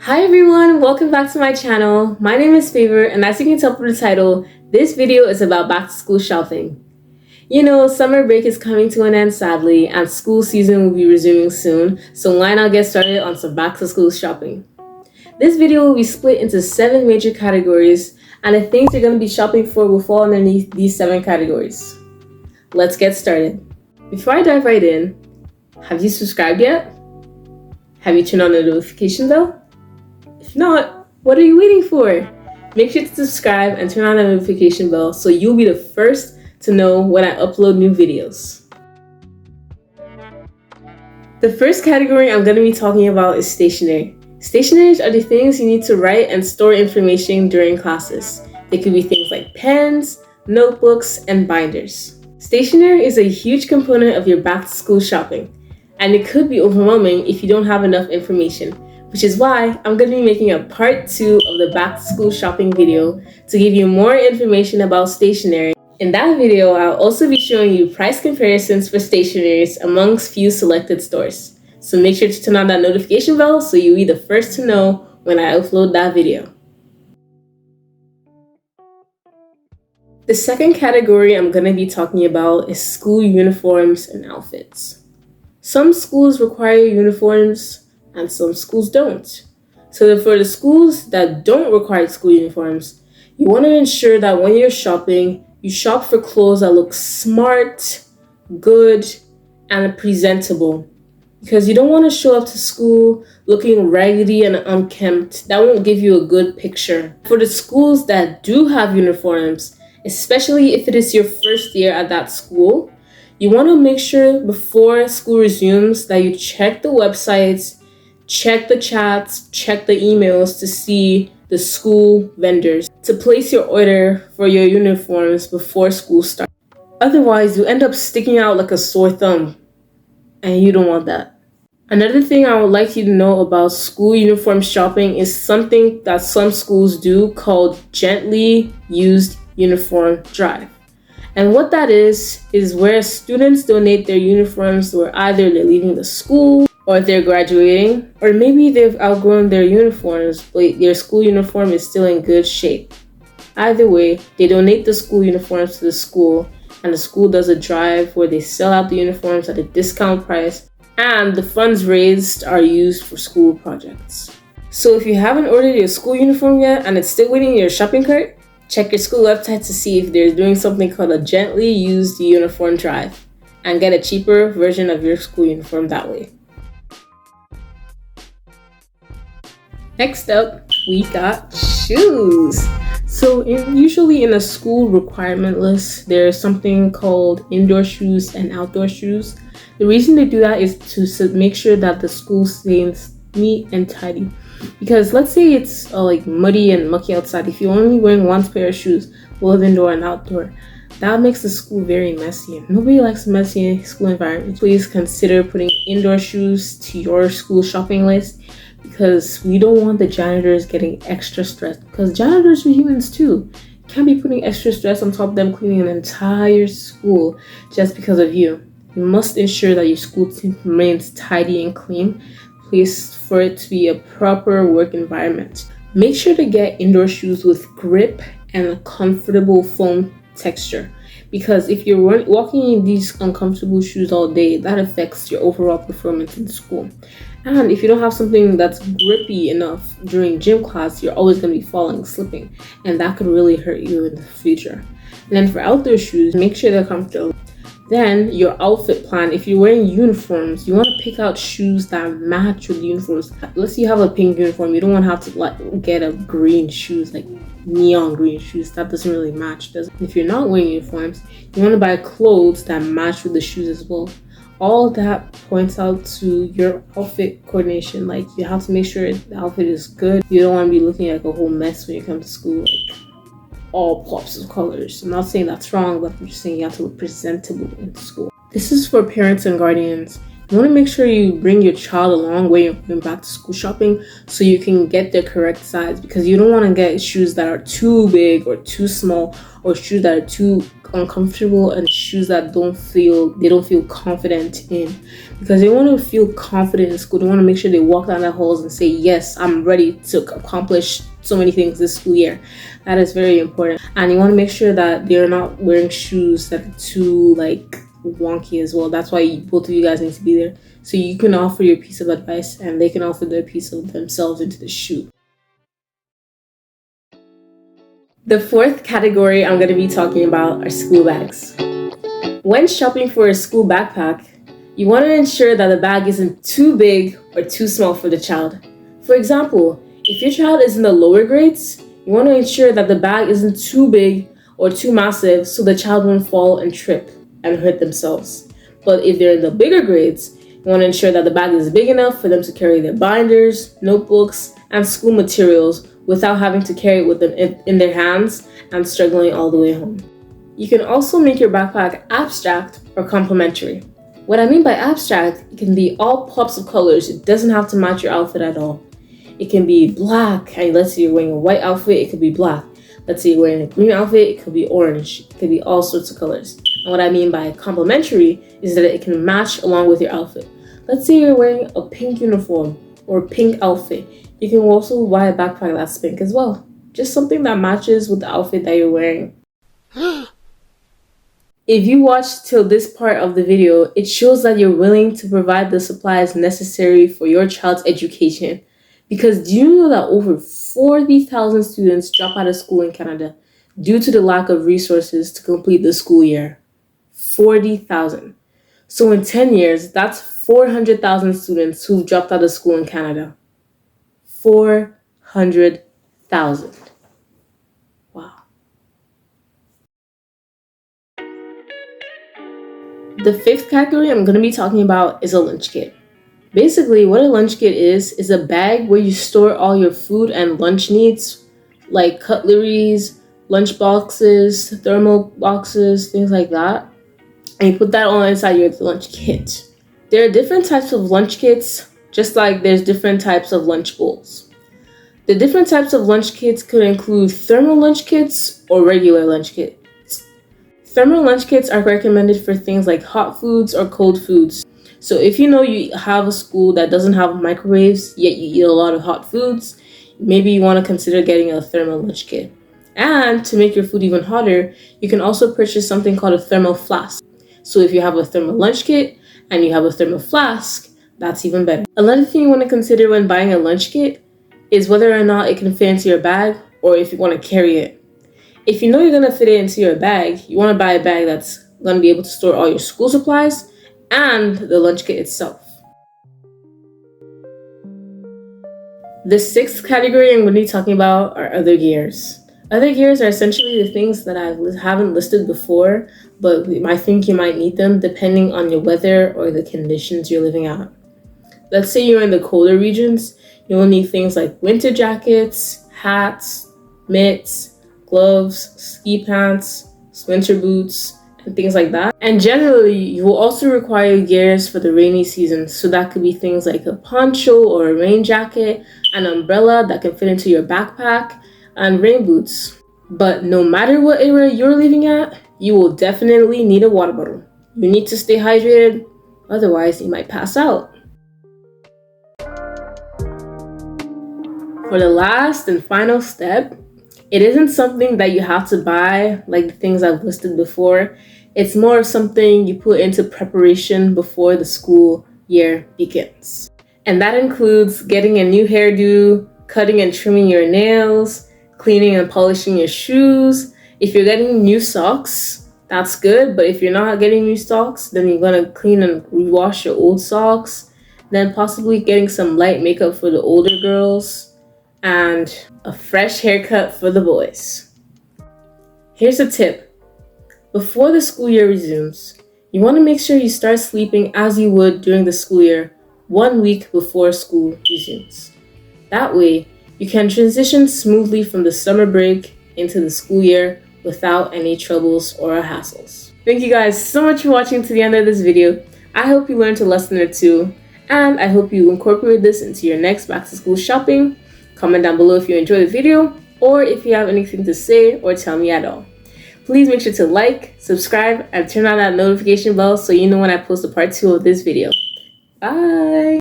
Hi everyone, welcome back to my channel. My name is Favor, and as you can tell from the title, this video is about back to school shopping. You know, summer break is coming to an end sadly, and school season will be resuming soon, so why not get started on some back to school shopping? This video will be split into 7 major categories, and the things you're going to be shopping for will fall underneath these 7 categories. Let's get started. Before I dive right in, have you subscribed yet? Have you turned on the notification bell? If not, what are you waiting for? Make sure to subscribe and turn on the notification bell so you'll be the first to know when I upload new videos. The first category I'm going to be talking about is stationery. Stationeries are the things you need to write and store information during classes. They could be things like pens, notebooks, and binders. Stationery is a huge component of your back to school shopping, and it could be overwhelming if you don't have enough information. Which is why I'm going to be making a part 2 of the back to school shopping video to give you more information about stationery. In that video, I'll also be showing you price comparisons for stationeries amongst few selected stores. So make sure to turn on that notification bell so you'll be the first to know when I upload that video. The second category I'm going to be talking about is school uniforms and outfits. Some schools require uniforms and some schools don't. So for the schools that don't require school uniforms, you want to ensure that when you're shopping, you shop for clothes that look smart, good, and presentable. Because you don't want to show up to school looking raggedy and unkempt. That won't give you a good picture. For the schools that do have uniforms, especially if it is your first year at that school, you want to make sure before school resumes that you check the websites, check the chats, check the emails to see the school vendors to place your order for your uniforms before school starts. Otherwise, you end up sticking out like a sore thumb, and you don't want that. Another thing I would like you to know about school uniform shopping is something that some schools do called Gently Used Uniform Drive. And what that is where students donate their uniforms where either they're leaving the school or they're graduating, or maybe they've outgrown their uniforms, but their school uniform is still in good shape. Either way, they donate the school uniforms to the school, and the school does a drive where they sell out the uniforms at a discount price, and the funds raised are used for school projects. So if you haven't ordered your school uniform yet and it's still waiting in your shopping cart, check your school website to see if they're doing something called a Gently Used Uniform Drive, and get a cheaper version of your school uniform that way. Next up, we got shoes. So usually in a school requirement list, there's something called indoor shoes and outdoor shoes. The reason they do that is to make sure that the school stays neat and tidy. Because let's say it's like muddy and mucky outside. If you're only wearing one pair of shoes, both indoor and outdoor, that makes the school very messy. Nobody likes a messy school environment. Please consider putting indoor shoes to your school shopping list, because we don't want the janitors getting extra stressed, because janitors are humans too. You can't be putting extra stress on top of them cleaning an entire school just because of you. You must ensure that your school team remains tidy and clean, place for it to be a proper work environment. Make sure to get indoor shoes with grip and a comfortable foam texture, because if you're walking in these uncomfortable shoes all day, that affects your overall performance in school. And if you don't have something that's grippy enough during gym class, you're always going to be falling, slipping, and that could really hurt you in the future. And then for outdoor shoes, make sure they're comfortable. Then your outfit plan. If you're wearing uniforms, you want to pick out shoes that match with the uniforms. Let's say you have a pink uniform, you don't want to have to get a green shoes, like neon green shoes. That doesn't really match, does it? If you're not wearing uniforms, you want to buy clothes that match with the shoes as well. All that points out to your outfit coordination. Like, you have to make sure the outfit is good. You don't want to be looking like a whole mess when you come to school, like all pops of colors. I'm not saying that's wrong, but I'm just saying you have to look presentable in school. This is for parents and guardians. You want to make sure you bring your child along when you're going back to school shopping so you can get the correct size, because you don't want to get shoes that are too big or too small, or shoes that are too uncomfortable, and shoes that they don't feel confident in, because they want to feel confident in school. They want to make sure they walk down the halls and say, yes, I'm ready to accomplish so many things this school year. That is very important. And you want to make sure that they're not wearing shoes that are too wonky as well. That's why both of you guys need to be there, so you can offer your piece of advice and they can offer their piece of themselves into the shoe. The fourth category I'm going to be talking about are school bags. When shopping for a school backpack, you want to ensure that the bag isn't too big or too small for the child. For example, if your child is in the lower grades, you want to ensure that the bag isn't too big or too massive so the child won't fall and trip and hurt themselves. But if they're in the bigger grades, you want to ensure that the bag is big enough for them to carry their binders, notebooks, and school materials without having to carry it with them in their hands and struggling all the way home. You can also make your backpack abstract or complementary. What I mean by abstract, it can be all pops of colors. It doesn't have to match your outfit at all. It can be black, and let's say you're wearing a white outfit, it could be black. Let's say you're wearing a green outfit, it could be orange. It could be all sorts of colors. And what I mean by complementary is that it can match along with your outfit. Let's say you're wearing a pink uniform or pink outfit. You can also buy a backpack that's pink as well. Just something that matches with the outfit that you're wearing. If you watched till this part of the video, it shows that you're willing to provide the supplies necessary for your child's education. Because do you know that over 40,000 students drop out of school in Canada due to the lack of resources to complete the school year? 40,000. So in 10 years, that's 400,000 students who've dropped out of school in Canada. 400,000. Wow. The fifth category I'm going to be talking about is a lunch kit. Basically, what a lunch kit is a bag where you store all your food and lunch needs, like cutleries, lunch boxes, thermal boxes, things like that. And you put that all inside your lunch kit. There are different types of lunch kits, just like there's different types of lunch bowls. The different types of lunch kits could include thermal lunch kits or regular lunch kits. Thermal lunch kits are recommended for things like hot foods or cold foods. So if you know you have a school that doesn't have microwaves, yet you eat a lot of hot foods, maybe you want to consider getting a thermal lunch kit. And to make your food even hotter, you can also purchase something called a thermal flask. So if you have a thermal lunch kit and you have a thermal flask, that's even better. Another thing you want to consider when buying a lunch kit is whether or not it can fit into your bag or if you want to carry it. If you know you're going to fit it into your bag, you want to buy a bag that's going to be able to store all your school supplies and the lunch kit itself. The sixth category I'm going to be talking about are other gears. Other gears are essentially the things that I haven't listed before, but I think you might need them depending on your weather or the conditions you're living at. Let's say you're in the colder regions, you'll need things like winter jackets, hats, mitts, gloves, ski pants, winter boots, and things like that. And generally, you will also require gears for the rainy season. So that could be things like a poncho or a rain jacket, an umbrella that can fit into your backpack, and rain boots. But no matter what area you're living at, you will definitely need a water bottle. You need to stay hydrated, otherwise you might pass out. For the last and final step, it isn't something that you have to buy like the things I've listed before. It's more of something you put into preparation before the school year begins. And that includes getting a new hairdo, cutting and trimming your nails, cleaning and polishing your shoes. If you're getting new socks, that's good. But if you're not getting new socks, then you're going to clean and rewash your old socks. Then possibly getting some light makeup for the older girls. And a fresh haircut for the boys. Here's a tip. Before the school year resumes, you want to make sure you start sleeping as you would during the school year 1 week before school resumes. That way, you can transition smoothly from the summer break into the school year without any troubles or hassles. Thank you guys so much for watching to the end of this video. I hope you learned a lesson or two, and I hope you incorporate this into your next back to school shopping. Comment down below if you enjoyed the video, or if you have anything to say or tell me at all. Please make sure to like, subscribe, and turn on that notification bell so you know when I post a part 2 of this video. Bye!